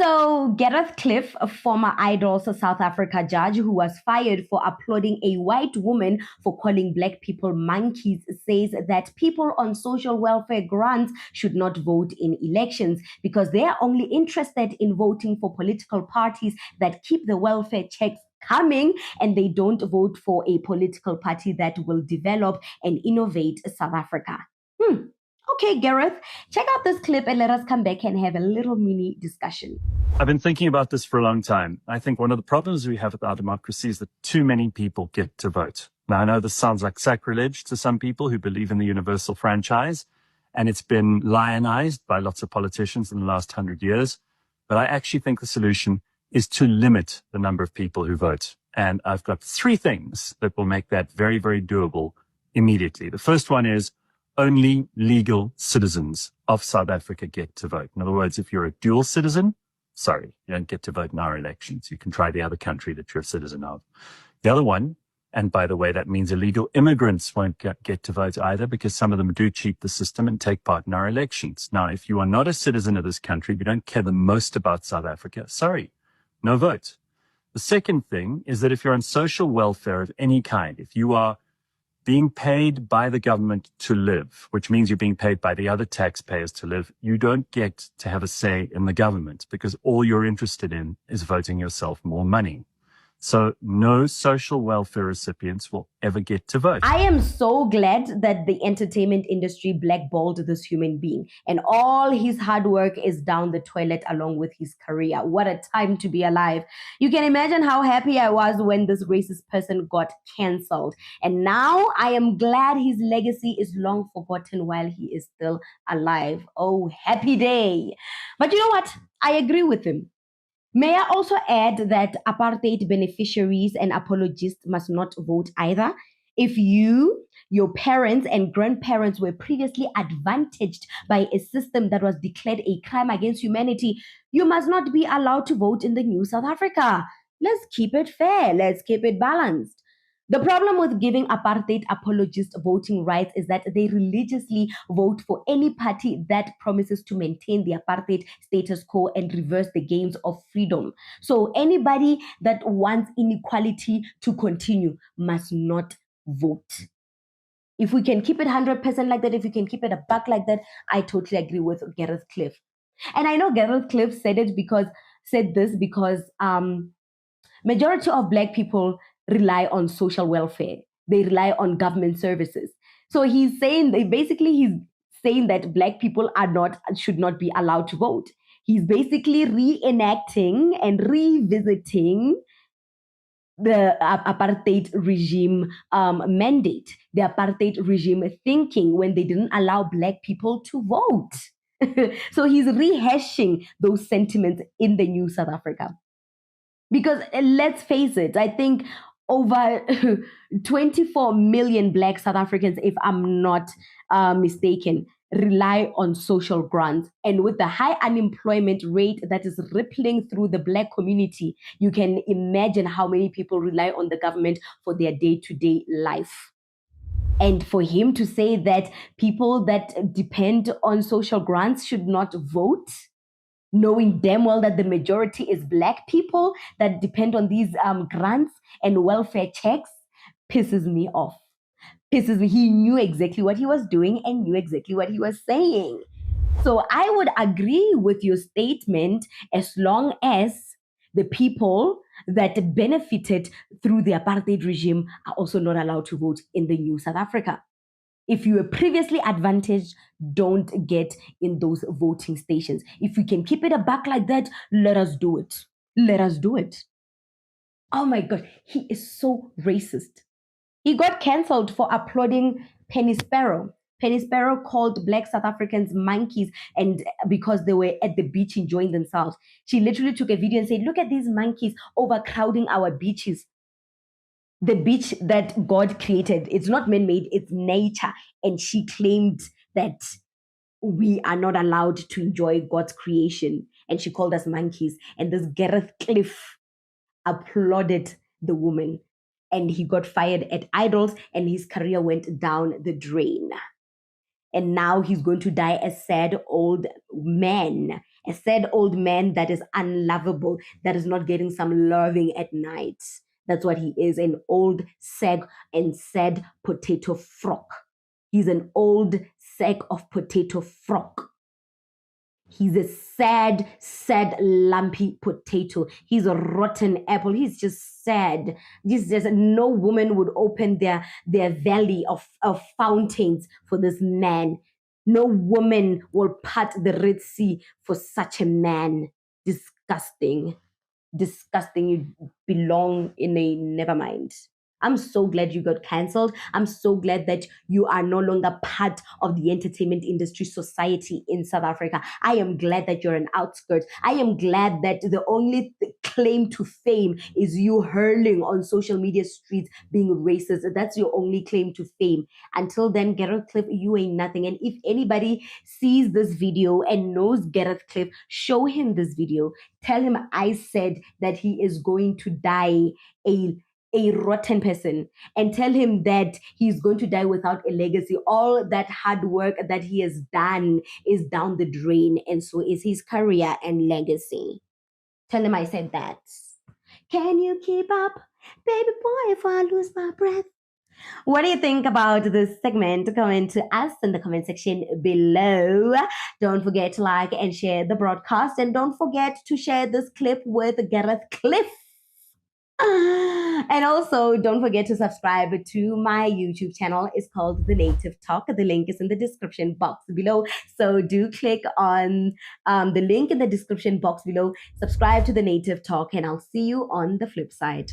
So, Gareth Cliff, a former Idols South Africa judge who was fired for applauding a white woman for calling black people monkeys, says that people on social welfare grants should not vote in elections because they are only interested in voting for political parties that keep the welfare checks coming, and they don't vote for a political party that will develop and innovate South Africa. Okay, Gareth, check out this clip and let us come back and have a little mini discussion. I've been thinking about this for a long time. I think one of the problems we have with our democracy is that too many people get to vote. Now, I know this sounds like sacrilege to some people who believe in the universal franchise, and it's been lionized by lots of politicians in the last 100 years. But I actually think the solution is to limit the number of people who vote. And I've got 3 things that will make that very, very doable immediately. The first one is only legal citizens of South Africa get to vote. In other words, if you're a dual citizen, sorry, you don't get to vote in our elections. You can try the other country that you're a citizen of. The other one, and by the way, that means illegal immigrants won't get to vote either, because some of them do cheat the system and take part in our elections. Now, if you are not a citizen of this country, if you don't care the most about South Africa, sorry, no vote. The second thing is that if you're on social welfare of any kind, if you are being paid by the government to live, which means you're being paid by the other taxpayers to live, you don't get to have a say in the government because all you're interested in is voting yourself more money. So no social welfare recipients will ever get to vote. I am so glad that the entertainment industry blackballed this human being, and all his hard work is down the toilet along with his career. What a time to be alive. You can imagine how happy I was when this racist person got cancelled. And now I am glad his legacy is long forgotten while he is still alive. Oh, happy day. But you know what? I agree with him. May I also add that apartheid beneficiaries and apologists must not vote either. If you, your parents and grandparents were previously advantaged by a system that was declared a crime against humanity, you must not be allowed to vote in the new South Africa. Let's keep it fair. Let's keep it balanced. The problem with giving apartheid apologists voting rights is that they religiously vote for any party that promises to maintain the apartheid status quo and reverse the gains of freedom. So anybody that wants inequality to continue must not vote. If we can keep it 100% like that, if we can keep it a buck like that, I totally agree with Gareth Cliff. And I know Gareth Cliff said this because majority of Black people rely on social welfare. They rely on government services. So he's saying that Black people should not be allowed to vote. He's basically reenacting and revisiting the apartheid regime mandate, the apartheid regime thinking when they didn't allow Black people to vote. So he's rehashing those sentiments in the new South Africa. Because let's face it, I think over 24 million Black South Africans, if I'm not mistaken, rely on social grants. And with the high unemployment rate that is rippling through the Black community, you can imagine how many people rely on the government for their day-to-day life. And for him to say that people that depend on social grants should not vote, knowing damn well that the majority is Black people that depend on these grants and welfare checks, pisses me off. Pisses me. He knew exactly what he was doing and knew exactly what he was saying. So I would agree with your statement as long as the people that benefited through the apartheid regime are also not allowed to vote in the new South Africa. If you were previously advantaged, don't get in those voting stations. If we can keep it a buck like that, let us do it. Let us do it. Oh my God, he is so racist. He got cancelled for applauding Penny Sparrow. Penny Sparrow called Black South Africans monkeys, and because they were at the beach enjoying themselves. She literally took a video and said, look at these monkeys overcrowding our beaches. The beach that God created, it's not man-made, it's nature. And she claimed that we are not allowed to enjoy God's creation. And she called us monkeys. And this Gareth Cliff applauded the woman. And he got fired at Idols and his career went down the drain. And now he's going to die a sad old man. A sad old man that is unlovable, that is not getting some loving at night. That's what he is, an old sack and sad potato frock. He's an old sack of potato frock. He's a sad, sad, lumpy potato. He's a rotten apple. He's just sad. Just no woman would open their valley of fountains for this man. No woman will part the Red Sea for such a man. Disgusting. Disgusting. You belong in a never mind. I'm so glad you got cancelled. I'm so glad that you are no longer part of the entertainment industry society in South Africa. I am glad that you're an outskirt. I am glad that the only claim to fame is you hurling on social media streets being racist. That's your only claim to fame. Until then, Gareth Cliff, you ain't nothing. And if anybody sees this video and knows Gareth Cliff, show him this video. Tell him I said that he is going to die a rotten person, and tell him that he's going to die without a legacy. All that hard work that he has done is down the drain, and so is his career and legacy. Tell him I said that. Can you keep up, baby boy, if I lose my breath? What do you think about this segment? Comment to us in the comment section below. Don't forget to like and share the broadcast, and don't forget to share this clip with Gareth Cliff. And also, don't forget to subscribe to my YouTube channel. It's called The Native Talk. The link is in the description box below. So do click on the link in the description box below. Subscribe to The Native Talk, and I'll see you on the flip side.